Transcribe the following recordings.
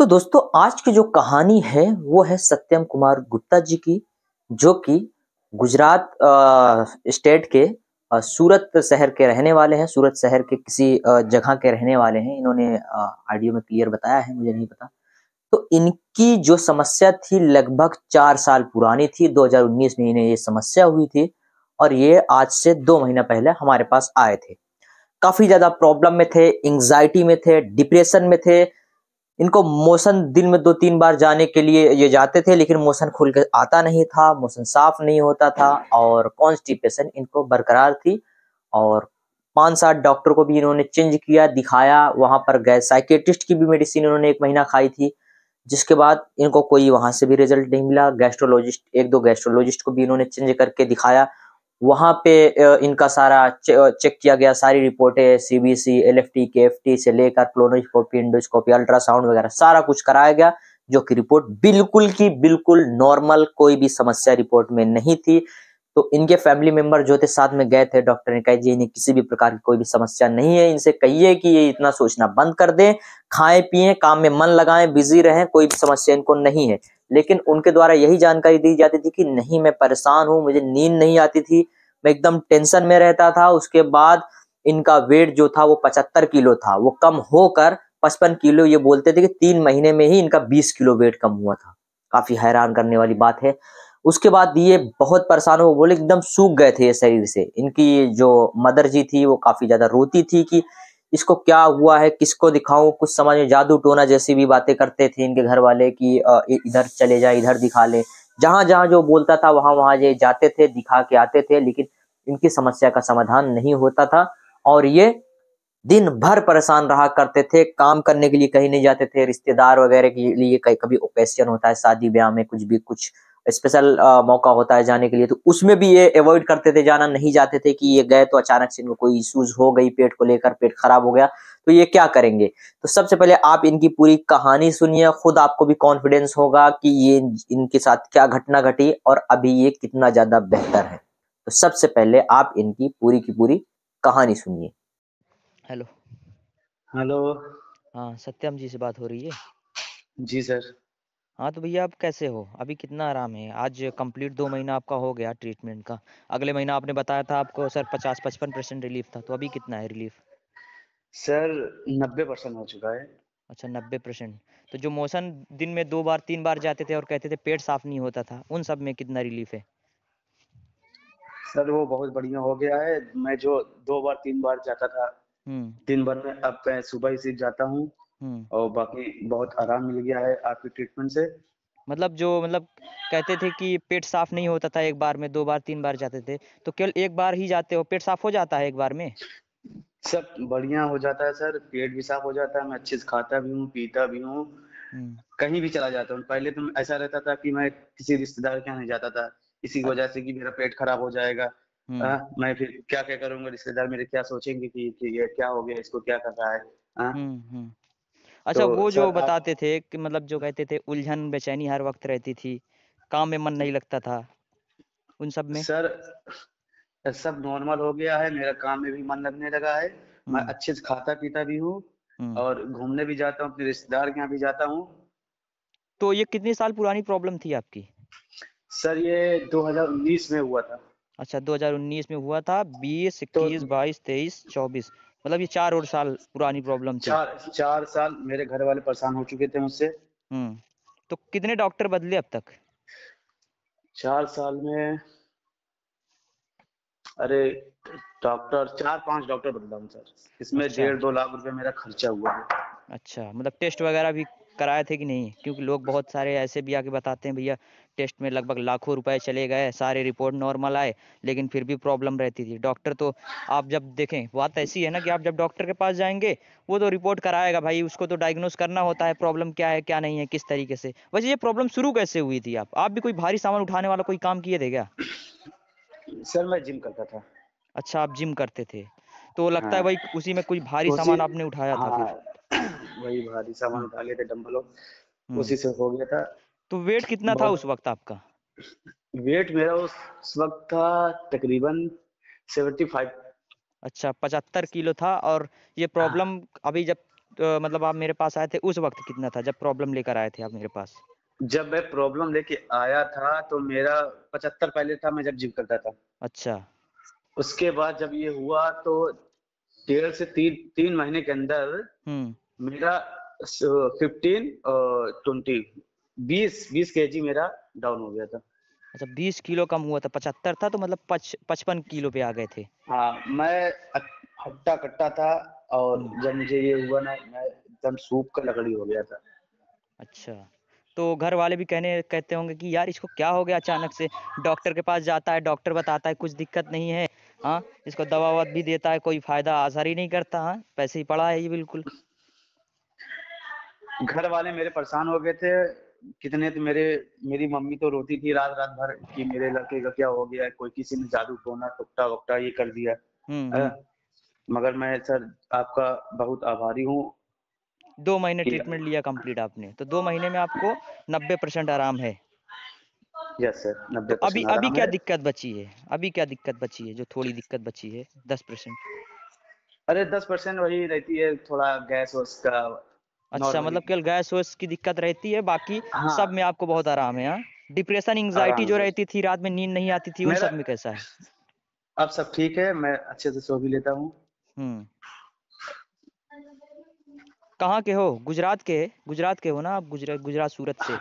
तो दोस्तों आज की जो कहानी है वो है सत्यम कुमार गुप्ता जी की, जो कि गुजरात स्टेट के सूरत शहर के रहने वाले हैं। सूरत शहर के किसी जगह के रहने वाले हैं। इन्होंने ऑडियो में क्लियर बताया है, मुझे नहीं पता। तो इनकी जो समस्या थी लगभग 4 साल पुरानी थी। 2019 में इन्हें ये समस्या हुई थी और ये आज से 2 महीना पहले हमारे पास आए थे। काफी ज्यादा प्रॉब्लम में थे, एंग्जाइटी में थे, डिप्रेशन में थे। इनको मोशन दिन में 2-3 बार जाने के लिए ये जाते थे, लेकिन मोशन खुल के आता नहीं था, मोशन साफ नहीं होता था और कॉन्स्टिपेशन इनको बरकरार थी। और 5-7 डॉक्टर को भी इन्होंने चेंज किया, दिखाया, वहां पर गए, साइकेट्रिस्ट की भी मेडिसिन इन्होंने 1 महीना खाई थी, जिसके बाद इनको कोई वहां से भी रिजल्ट नहीं मिला। गैस्ट्रोलॉजिस्ट, 1-2 गैस्ट्रोलॉजिस्ट को भी इन्होंने चेंज करके दिखाया। वहां पे इनका सारा चेक किया गया, सारी रिपोर्टें सीबीसी, एलएफटी, केएफटी से लेकर क्लोनोस्कोपी, एंडोस्कोपी, अल्ट्रासाउंड वगैरह सारा कुछ कराया गया, जो कि रिपोर्ट बिल्कुल की बिल्कुल नॉर्मल, कोई भी समस्या रिपोर्ट में नहीं थी। तो इनके फैमिली मेंबर जो थे साथ में गए थे, डॉक्टर ने कहा जी इन्हें किसी भी प्रकार की कोई भी समस्या नहीं है, इनसे कहिए कि ये इतना सोचना बंद कर दें, खाएं पिएं, काम में मन लगाएं, बिजी रहें, कोई भी समस्या इनको नहीं है। लेकिन उनके द्वारा यही जानकारी दी जाती थी कि नहीं, मैं परेशान हूं, मुझे नींद नहीं आती थी, मैं एकदम टेंशन में रहता था। उसके बाद इनका वेट जो था वो 75 किलो था, वो कम होकर 55 किलो, ये बोलते थे कि 3 महीने में ही इनका 20 किलो वेट कम हुआ था। काफी हैरान करने वाली बात है। उसके बाद ये बहुत परेशान हो, बोले एकदम सूख गए थे ये शरीर से। इनकी जो मदर जी थी वो काफी ज्यादा रोती थी कि इसको क्या हुआ है, किसको दिखाऊं, कुछ समझ में, जादू टोना जैसी भी बातें करते थे इनके घर वाले कि इधर चले जाए, इधर दिखा ले। जहां जहां जो बोलता था वहां वहां ये जाते थे, दिखा के आते थे, लेकिन इनकी समस्या का समाधान नहीं होता था। और ये दिन भर परेशान रहा करते थे, काम करने के लिए कहीं नहीं जाते थे, रिश्तेदार वगैरह के लिए कभी ओकेशन होता है, शादी ब्याह में कुछ भी, कुछ स्पेशल मौका होता है जाने के लिए, तो उसमें भी ये अवॉइड करते थे, जाना नहीं जाते थे कि ये गए तो अचानक से इनको कोई इश्यूज हो गई, पेट को लेकर पेट खराब हो गया तो ये क्या करेंगे। तो सबसे पहले आप इनकी पूरी कहानी सुनिए, खुद आपको भी कॉन्फिडेंस होगा कि ये इनके साथ क्या घटना घटी और अभी ये कितना ज्यादा बेहतर है। तो सबसे पहले आप इनकी पूरी की पूरी कहानी सुनिए। हेलो। हेलो। हाँ, सत्यम जी से बात हो रही है। जी सर। हाँ तो भैया आप कैसे हो, अभी कितना आराम है? आज कंप्लीट 2 महीना आपका हो गया ट्रीटमेंट का। अगले महीना आपने बताया था आपको सर 50-55% रिलीफ था, तो अभी कितना है रिलीफ? सर 90% हो चुका है। अच्छा 90%। तो जो मोशन दिन में 2 बार 3 बार जाते थे और कहते थे पेट साफ नहीं होता था, उन सब में कितना रिलीफ है? सर वो बहुत बढ़िया हो गया है। मैं जो 2 बार 3 बार जाता था हम्म। दिन भर में, अब मैं सुबह ही सीख जाता हूँ हम्म। और बाकी बहुत आराम मिल गया है आपकी ट्रीटमेंट से। मतलब कहते थे कि पेट साफ नहीं होता था, 1 बार में 2 बार 3 बार जाते थे, तो केवल 1 बार ही जाते हो, पेट साफ हो जाता है 1 बार में? सब बढ़िया हो जाता है सर, पेट भी साफ हो जाता है, मैं अच्छे से खाता भी हूँ, पीता भी हूँ, हम्म। कहीं भी चला जाता हूँ। पहले तो ऐसा रहता था कि मैं किसी रिश्तेदार के यहाँ नहीं जाता था, इसी की अ- वजह से कि मेरा पेट खराब हो जाएगा। हम्म। मैं फिर क्या क्या करूंगा, रिश्तेदार मेरे क्या सोचेंगे कि ये क्या हो गया, इसको क्या कर रहा है। हाँ, हम्म। अच्छा, तो वो जो सर आप बताते थे कि मतलब जो कहते थे उलझन बेचैनी हर वक्त रहती थी, काम में मन नहीं लगता था, उन सब में? सर सब नॉर्मल हो गया है, मेरा काम में भी मन लगने लगा है, मैं हम्म। अच्छे से खाता पीता भी हूँ हम्म। और घूमने भी जाता हूँ, अपने रिश्तेदार के यहाँ भी जाता हूँ। तो ये कितने साल पुरानी प्रॉब्लम थी आपकी? सर ये 2019 में हुआ था। अच्छा 2019 में हुआ था, 20 तो 21 22 23 24, मतलब ये 4 और साल पुरानी प्रॉब्लम थी। 4 साल मेरे घर वाले परेशान हो चुके थे मुझसे। हम्म। तो कितने डॉक्टर बदले अब तक? 4 साल में, अरे डॉक्टर 4-5 डॉक्टर बदला हूँ सर, इसमें अच्छा। 1.5-2 लाख रुपए मेरा खर्चा हुआ है। अच्छा, मतलब टेस्ट वगैरह भी कराए थे कि नहीं? क्योंकि लोग बहुत सारे ऐसे भी आके बताते हैं भैया टेस्ट में लगभग लाखों रुपए चले गए, सारे रिपोर्ट नॉर्मल आए, लेकिन फिर भी प्रॉब्लम रहती थी। डॉक्टर तो आप जब देखें, बात ऐसी है ना कि आप जब डॉक्टर के पास जाएंगे वो तो रिपोर्ट कराएगा भाई, उसको तो डायग्नोस करना होता है प्रॉब्लम क्या है क्या नहीं है किस तरीके से। वैसे ये प्रॉब्लम शुरू कैसे हुई थी? आप भी कोई भारी सामान उठाने वाला कोई काम किए थे क्या? सर मैं जिम करता था। अच्छा, आप जिम करते थे, तो लगता है हाँ, भाई उसी में कोई भारी तो उसी, सामान आपने उठाया था हाँ फिर। वही भारी सामान हम्म। उठा लिए थे, डंबलों, हम्म। उसी से हो गया था। तो वेट कितना था उस बहुत, वक्त आपका? वेट मेरा उस वक्त था तकरीबन 75। अच्छा 75 किलो था। और ये प्रॉब्लम अभी जब मतलब आप मेरे पास आए थे उस वक्त कितना था जब प्रॉब्लम लेकर आए थे आप मेरे पास? जब मैं प्रॉब्लम लेके आया था तो मेरा 75 पहले था, मैं जब जिम करता था। अच्छा। उसके बाद जब ये हुआ तो 1.5 से 3 महीने के अंदर हम्म। मेरा 20 20 केजी मेरा डाउन हो गया था। अच्छा, 20 किलो कम हुआ था, 75 था तो मतलब 55 किलो पे आ गए थे। हाँ, मैं हट्टा कट्टा था, और हम्म। जब मुझे ये हुआ ना, मैं एकदम सूख का लकड़ी हो गया था। अच्छा, तो घर वाले भी कहते होंगे कि यार इसको क्या हो गया अचानक से। डॉक्टर के पास जाता है, डॉक्टर बताता है कुछ दिक्कत नहीं है, हाँ, इसको दवा ववा भी देता है, कोई फायदा असर ही नहीं करता, हाँ, पैसे ही पड़ा है ये बिल्कुल। घर वाले मेरे परेशान हो गए थे। कितने तो मेरी मम्मी तो रोती थी रात रात भर कि मेरे लड़के का क्या हो गया है, कोई किसी ने जादू टोना टुकटा वुकटा ये कर दिया। हम्म। अ, मगर मैं सर आपका बहुत आभारी हूँ 2 महीने कि ट्रीटमेंट लिया कंप्लीट आपने, तो 2 महीने में आपको 90% आराम है। यस सर, तो 90% अभी आराम क्या है। दिक्कत बची है? अभी क्या दिक्कत बची है जो थोड़ी दिक्कत बची है 10%? अरे 10% वही रहती है, थोड़ा गैस वैस का अच्छा, नॉर्मली। मतलब केवल गैस वैस की दिक्कत रहती है, बाकी सब हाँ, में आपको बहुत आराम है, हाँ? डिप्रेशन एंग्जाइटी आराम जो है सर। रहती थी, रात में नींद नहीं आती थी, उन मेरा सब में कैसा है? अब सब ठीक है, मैं अच्छे से सो भी लेता हूँ। हम्म। कहाँ के हो? गुजरात के हो ना आप? गुजरात सूरत से?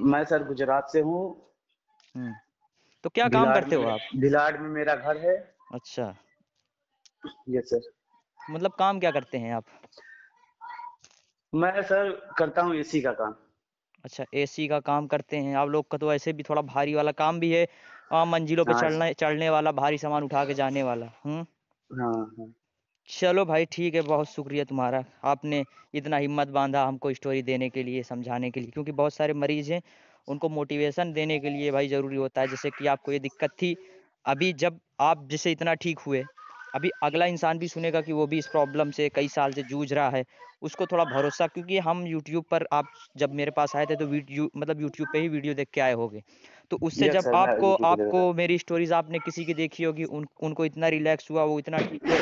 मैं सर गुजरात से हूँ। हम्म। तो क्या काम करते हो आप? भिलाड में मेरा घर है। अच्छा, यस सर। मतलब काम क्या करते हैं आप? मैं सर करता हूँ एसी का काम। अच्छा, एसी का काम करते हैं आप लोग का, तो ऐसे भी थोड़ा भारी वाला काम भी है, मंजिलों पे हाँ चढ़ने वाला, भारी सामान उठा के जाने वाला। हम्म। हाँ हाँ। चलो भाई ठीक है, बहुत शुक्रिया तुम्हारा, आपने इतना हिम्मत बांधा हमको स्टोरी देने के लिए, समझाने के लिए, क्योंकि बहुत सारे मरीज हैं, उनको मोटिवेशन देने के लिए भाई ज़रूरी होता है। जैसे कि आपको ये दिक्कत थी, अभी जब आप जैसे इतना ठीक हुए, अभी अगला इंसान भी सुनेगा कि वो भी इस प्रॉब्लम से कई साल से जूझ रहा है, उसको थोड़ा भरोसा, क्योंकि हम यूट्यूब पर, आप जब मेरे पास आए थे तो वीडियो, मतलब यूट्यूब पे ही वीडियो देख के आए होगे, तो उससे यस जब सर, मैं आपको यूट्यूब पे देखा आपको था। मेरी स्टोरीज आपने किसी की देखी होगी, उनको इतना रिलैक्स हुआ, वो इतना ठीक हुए,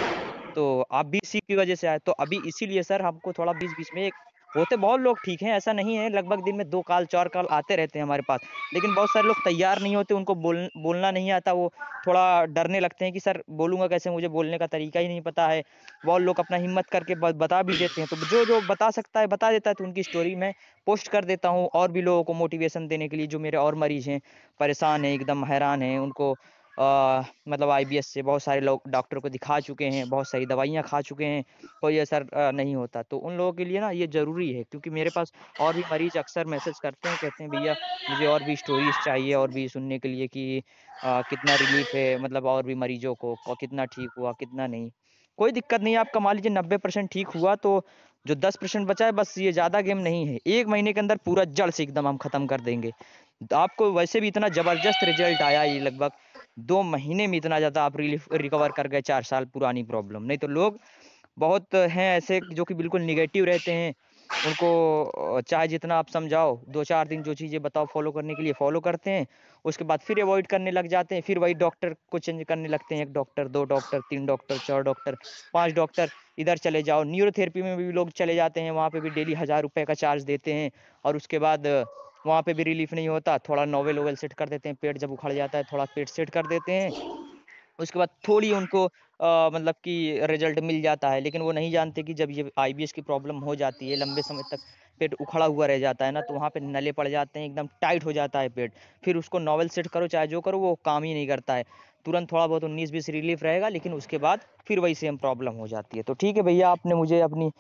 तो आप भी इसी की वजह से आए। तो अभी इसीलिए सर हमको थोड़ा बीच बीच में होते बहुत लोग ठीक हैं, ऐसा नहीं है, लगभग दिन में 2 कॉल 4 कॉल आते रहते हैं हमारे पास, लेकिन बहुत सारे लोग तैयार नहीं होते, उनको बोलना नहीं आता, वो थोड़ा डरने लगते हैं कि सर बोलूंगा कैसे, मुझे बोलने का तरीका ही नहीं पता है। बहुत लोग अपना हिम्मत करके बता भी देते हैं, तो जो जो बता सकता है बता देता है, तो उनकी स्टोरी मैं पोस्ट कर देता हूँ, और भी लोगों को मोटिवेशन देने के लिए, जो मेरे और मरीज हैं, परेशान हैं, एकदम हैरान हैं, उनको मतलब आईबीएस से बहुत सारे लोग डॉक्टर को दिखा चुके हैं, बहुत सारी दवाइयाँ खा चुके हैं, कोई असर नहीं होता, तो उन लोगों के लिए ना ये ज़रूरी है, क्योंकि मेरे पास और भी मरीज अक्सर मैसेज करते हैं, कहते हैं भैया मुझे और भी स्टोरीज चाहिए, और भी सुनने के लिए कि कितना रिलीफ है, मतलब और भी मरीजों को कितना ठीक हुआ, कितना नहीं। कोई दिक्कत नहीं है, आप कमा लीजिए, 90% ठीक हुआ तो जो 10% बचा है, बस ये ज़्यादा गेम नहीं है, 1 महीने के अंदर पूरा जड़ से एकदम हम खत्म कर देंगे। तो आपको वैसे भी इतना जबरदस्त रिजल्ट आया, ये लगभग 2 महीने में इतना ज़्यादा आप रिलीफ रिकवर कर गए 4 साल पुरानी प्रॉब्लम। नहीं तो लोग बहुत हैं ऐसे जो कि बिल्कुल निगेटिव रहते हैं, उनको चाहे जितना आप समझाओ, 2 4 दिन जो चीज़ें बताओ फॉलो करने के लिए फॉलो करते हैं, उसके बाद फिर अवॉइड करने लग जाते हैं, फिर वही डॉक्टर को चेंज करने लगते हैं, 1 doctor 2 doctor 3 doctor 4 doctor 5 doctor, इधर चले जाओ, न्यूरोथेरेपी में भी लोग चले जाते हैं, वहाँ पे भी डेली 1000 रुपये का चार्ज देते हैं, और उसके बाद वहाँ पे भी रिलीफ नहीं होता, थोड़ा नोवेल वोवेल सेट कर देते हैं, पेट जब उखड़ जाता है थोड़ा पेट सेट कर देते हैं, उसके बाद थोड़ी उनको मतलब कि रिजल्ट मिल जाता है, लेकिन वो नहीं जानते कि जब ये आईबीएस की प्रॉब्लम हो जाती है, लंबे समय तक पेट उखड़ा हुआ रह जाता है ना, तो वहाँ पे नले पड़ जाते हैं, एकदम टाइट हो जाता है पेट, फिर उसको नॉवल सेट करो चाहे जो करो, वो काम ही नहीं करता है। तुरंत थोड़ा बहुत 19 20 रिलीफ रहेगा, लेकिन उसके बाद फिर वही सेम प्रॉब्लम हो जाती है। तो ठीक है भैया, आपने मुझे अपनी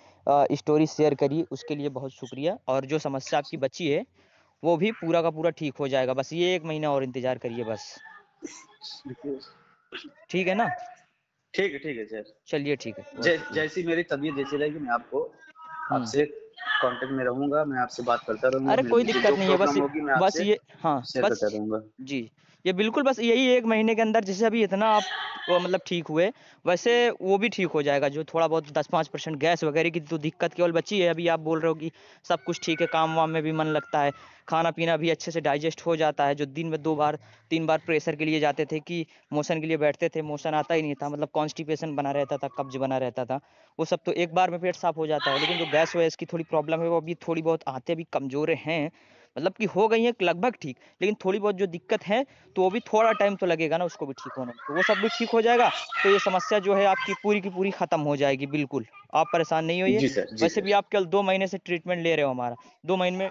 स्टोरी शेयर करी, उसके लिए बहुत शुक्रिया, और जो समस्या आपकी बची है वो भी पूरा का पूरा ठीक हो जाएगा, बस ये 1 महीना और इंतजार करिए बस। ठीक है ना? ठीक है सर। चलिए ठीक है, बहुत शुक्रिया। जैसी मेरी तबीयत जैसी रहेगी, मैं आपको हम्म। आपसे कांटेक्ट में रहूंगा, मैं आपसे बात करता रहूंगा, अरे मेरे कोई मुझे दिक्कत जो नहीं है, प्रॉब्लम होगी मैं बस आपसे ये, हाँ शेयर बस, करता रहूंगा। जी, ये बिल्कुल बस यही 1 महीने के अंदर, जैसे अभी इतना आप वो मतलब ठीक हुए, वैसे वो भी ठीक हो जाएगा। जो थोड़ा बहुत 10-5% गैस वगैरह की तो दिक्कत केवल बची है। अभी आप बोल रहे हो कि सब कुछ ठीक है, काम वाम में भी मन लगता है, खाना पीना भी अच्छे से डाइजेस्ट हो जाता है। जो दिन में 2 बार 3 बार प्रेशर के लिए जाते थे कि मोशन के लिए बैठते थे, मोशन आता ही नहीं था, मतलब कॉन्स्टिपेशन बना रहता था, कब्ज बना रहता था, वो सब तो एक बार में पेट साफ हो जाता है। लेकिन जो गैस वैस की थोड़ी प्रॉब्लम है वो अभी थोड़ी बहुत आते अभी कमज़ोर हैं, मतलब कि हो गई है लगभग ठीक, लेकिन थोड़ी बहुत जो दिक्कत है तो वो भी थोड़ा टाइम तो लगेगा ना उसको भी ठीक होने में। तो वो सब भी ठीक हो जाएगा तो ये समस्या जो है आपकी पूरी की पूरी ख़त्म हो जाएगी। बिल्कुल आप परेशान नहीं होइए। जी सर, जी वैसे सर। भी आप केवल 2 महीने से ट्रीटमेंट ले रहे हो हमारा, 2 महीने में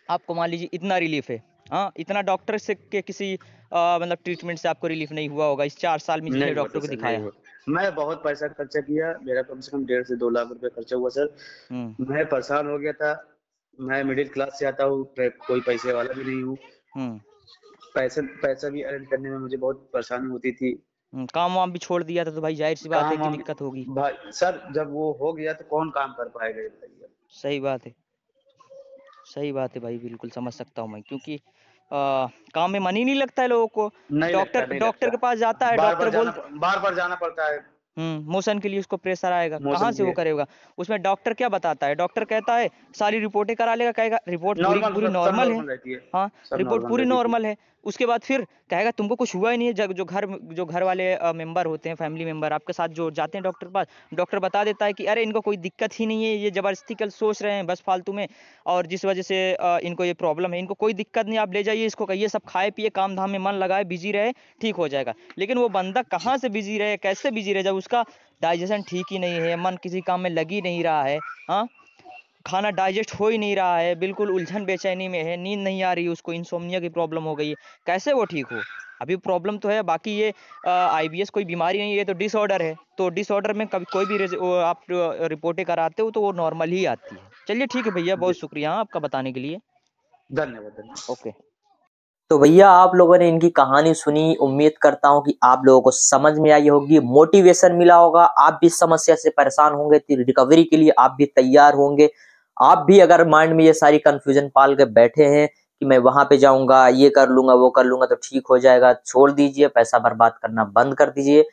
आपको मान लीजिए इतना रिलीफ है। हाँ, इतना डॉक्टर से के किसी मतलब ट्रीटमेंट से आपको रिलीफ नहीं हुआ होगा इस 4 साल में जितने नहीं डॉक्टर होता को सर, नहीं दिखाया। होता। मैं बहुत पैसा खर्चा किया, मेरा कम से कम 1.5 से 2 लाख रुपए खर्चा हुआ सर। हुँ, मैं परेशान हो गया था। मैं मिडिल क्लास से आता हूँ, कोई पैसे वाला भी नहीं हूँ। हुँ, पैसा पैसा भी अर्न करने में मुझे बहुत परेशानी होती थी। हुँ, काम-वाम भी छोड़ दिया था तो भाई ज़ाहिर-सी बात है काम कि वाम दिक्कत होगी। भाई सर, जब वो हो गया तो कौन काम कर पाएगा ये बताइए। सही बात है। सही बात है भाई, बिल्कुल समझ सकता हूँ मैं, क्योंकि काम में मन ही नहीं लगता है लोगों को। नहीं लगता, डॉक्टर नहीं डॉक्टर लगता। के पास जाता है, डॉक्टर बोल बार बार जाना पड़ता है। मोशन के लिए उसको प्रेशर आएगा, कहाँ मौसम से के वो करेगा? उसमें डॉक्टर क्या बताता है? डॉक्टर कहता है सारी रिपोर्टें करा लेगा, कहेगा रिपोर्ट पूरी की नॉर्मल, पूरी सब नॉर्मल है। नॉर्मल रहती है। हाँ, सब रिपोर्ट नॉर्मल पूरी रहती थी। नॉर्मल है। उसके बाद फिर कहेगा तुमको कुछ हुआ ही नहीं है। जब जो घर वाले मेंबर होते हैं, फैमिली मेंबर आपके साथ जो जाते हैं डॉक्टर के पास, डॉक्टर बता देता है कि अरे इनको कोई दिक्कत ही नहीं है, ये ज़बरदस्ती कल सोच रहे हैं बस फालतू में, और जिस वजह से इनको ये प्रॉब्लम है, इनको कोई दिक्कत नहीं, आप ले जाइए, इसको कहिए सब खाए पिए, काम धाम में मन लगाए, बिजी रहे, ठीक हो जाएगा। लेकिन वो बंदा कहाँ से बिजी रहे, कैसे बिजी रहे, जब उसका डाइजेशन ठीक ही नहीं है, मन किसी काम में लग ही नहीं रहा है, हाँ, खाना डाइजेस्ट हो ही नहीं रहा है, बिल्कुल उलझन बेचैनी में है, नींद नहीं आ रही है उसको, इंसोम्निया की प्रॉब्लम हो गई है, कैसे वो ठीक हो? अभी प्रॉब्लम तो है, बाकी ये आईबीएस कोई बीमारी नहीं है, ये तो डिसऑर्डर है। तो डिसऑर्डर में कभी कोई भी आप रिपोर्टें कराते हो तो वो नॉर्मल ही आती है। चलिए ठीक है भैया, जी, बहुत शुक्रिया आपका बताने के लिए। धन्यवाद, धन्यवाद। ओके। तो भैया आप लोगों ने इनकी कहानी सुनी, उम्मीद करता हूँ कि आप लोगों को समझ में आई होगी, मोटिवेशन मिला होगा। आप भी इस समस्या से परेशान होंगे तो रिकवरी के लिए आप भी तैयार होंगे। आप भी अगर माइंड में ये सारी कंफ्यूजन पाल के बैठे हैं कि मैं वहां पे जाऊंगा, ये कर लूंगा, वो कर लूंगा तो ठीक हो जाएगा, छोड़ दीजिए, पैसा बर्बाद करना बंद कर दीजिए।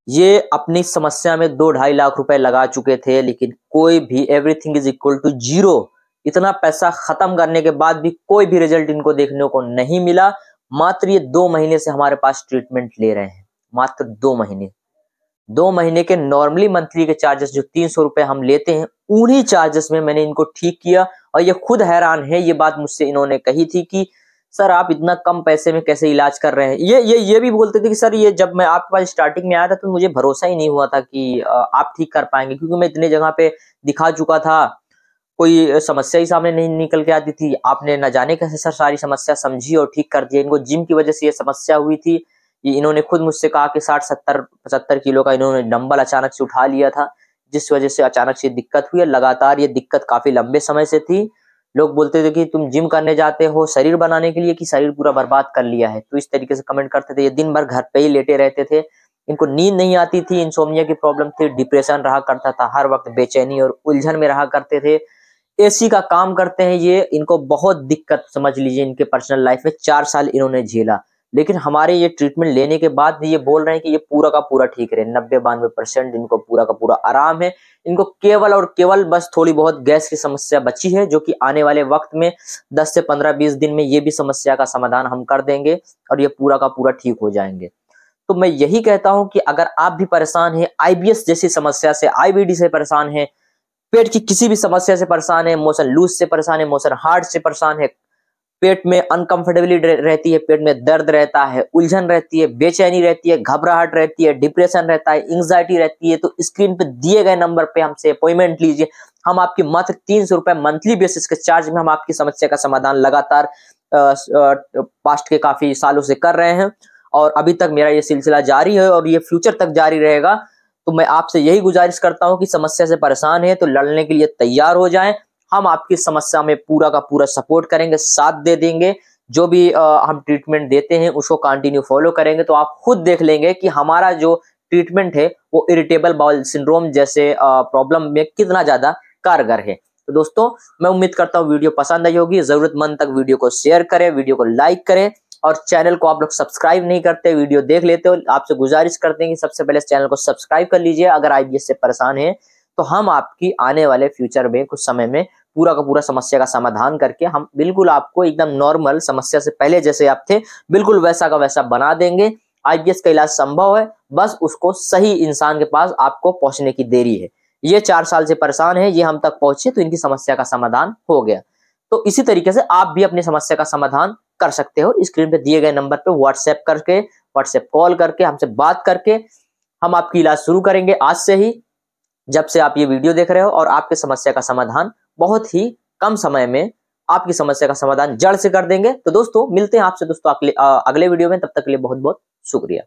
ये अपनी समस्या में 2-2.5 लाख रुपए लगा चुके थे, लेकिन कोई भी everything is equal to zero. इतना पैसा खत्म करने के बाद भी कोई भी रिजल्ट इनको देखने को नहीं मिला। मात्र ये 2 महीने से हमारे पास ट्रीटमेंट ले रहे हैं, मात्र 2 महीने। 2 महीने के नॉर्मली मंथली के चार्जेस जो 300 रुपए हम लेते हैं, उन्हीं चार्जेस में मैंने इनको ठीक किया। और ये खुद हैरान है, ये बात मुझसे इन्होंने कही थी कि सर आप इतना कम पैसे में कैसे इलाज कर रहे हैं। ये भी बोलते थे कि सर ये जब मैं आपके पास स्टार्टिंग में आया था तो मुझे भरोसा ही नहीं हुआ था कि आप ठीक कर पाएंगे, क्योंकि मैं इतने जगह पे दिखा चुका था, कोई समस्या ही सामने नहीं निकल के आती थी। आपने न जाने कैसे सर सारी समस्या समझी और ठीक कर दिया। इनको जिम की वजह से ये समस्या हुई थी। ये इन्होंने खुद मुझसे कहा कि 60-70-75 किलो का इन्होंने डंबल अचानक से उठा लिया था, जिस वजह से अचानक से दिक्कत हुई है। लगातार ये दिक्कत काफी लंबे समय से थी। लोग बोलते थे कि तुम जिम करने जाते हो शरीर बनाने के लिए कि शरीर पूरा बर्बाद कर लिया है, तो इस तरीके से कमेंट करते थे। ये दिन भर घर पे ही लेटे रहते थे, इनको नींद नहीं आती थी, इंसोम्निया की प्रॉब्लम थी, डिप्रेशन रहा करता था, हर वक्त बेचैनी और उलझन में रहा करते थे। एसी का काम करते हैं ये, इनको बहुत दिक्कत समझ लीजिए इनके पर्सनल लाइफ में 4 साल इन्होंने झेला। लेकिन हमारे ये ट्रीटमेंट लेने के बाद ये बोल रहे हैं कि ये पूरा का पूरा ठीक रहे, 90-92% इनको पूरा का पूरा आराम है। इनको केवल और केवल बस थोड़ी बहुत गैस की समस्या बची है, जो कि आने वाले वक्त में 10 से 15-20 दिन में ये भी समस्या का समाधान हम कर देंगे और ये पूरा का पूरा ठीक हो जाएंगे। तो मैं यही कहता हूं कि अगर आप भी परेशान हैं, आईबीएस जैसी समस्या से, आईबीडी से परेशान है, पेट की किसी भी समस्या से परेशान है, मोशन लूज से परेशान है, मोशन हार्ड से परेशान है, पेट में अनकंफर्टेबिलिटी रहती है, पेट में दर्द रहता है, उलझन रहती है, बेचैनी रहती है, घबराहट रहती है, डिप्रेशन रहता है, एंग्जाइटी रहती है, तो स्क्रीन पे दिए गए नंबर पे हमसे अपॉइंटमेंट लीजिए। हम आपकी मात्र 300 रुपए मंथली बेसिस के चार्ज में हम आपकी समस्या का समाधान लगातार पास्ट के काफी सालों से कर रहे हैं और अभी तक मेरा ये सिलसिला जारी है और ये फ्यूचर तक जारी रहेगा। तो मैं आपसे यही गुजारिश करता हूं कि समस्या से परेशान है तो लड़ने के लिए तैयार हो जाएं। हम आपकी समस्या में पूरा का पूरा सपोर्ट करेंगे, साथ दे देंगे। जो भी हम ट्रीटमेंट देते हैं उसको कंटिन्यू फॉलो करेंगे तो आप खुद देख लेंगे कि हमारा जो ट्रीटमेंट है वो इरिटेबल बाउल सिंड्रोम जैसे प्रॉब्लम में कितना ज्यादा कारगर है। तो दोस्तों मैं उम्मीद करता हूँ वीडियो पसंद आई होगी। जरूरतमंद तक वीडियो को शेयर करें, वीडियो को लाइक करें और चैनल को आप लोग सब्सक्राइब नहीं करते, वीडियो देख लेते हो, आपसे गुजारिश करते हैं कि सबसे पहले इस चैनल को सब्सक्राइब कर लीजिए अगर IBS से परेशान हैं। तो हम आपकी आने वाले फ्यूचर में कुछ समय में पूरा का पूरा समस्या का समाधान करके हम बिल्कुल आपको एकदम नॉर्मल, समस्या से पहले जैसे आप थे बिल्कुल वैसा का वैसा बना देंगे। IBS का इलाज संभव है, बस उसको सही इंसान के पास आपको पहुंचने की देरी है। ये 4 साल से परेशान है, ये हम तक पहुंचे तो इनकी समस्या का समाधान हो गया। तो इसी तरीके से आप भी अपनी समस्या का समाधान कर सकते हो। स्क्रीन पे दिए गए नंबर पे व्हाट्सएप करके, व्हाट्सएप कॉल करके हमसे बात करके हम आपकी इलाज शुरू करेंगे आज से ही, जब से आप ये वीडियो देख रहे हो, और आपकी समस्या का समाधान बहुत ही कम समय में आपकी समस्या का समाधान जड़ से कर देंगे। तो दोस्तों मिलते हैं आपसे दोस्तों अगले वीडियो में, तब तक के लिए बहुत बहुत शुक्रिया।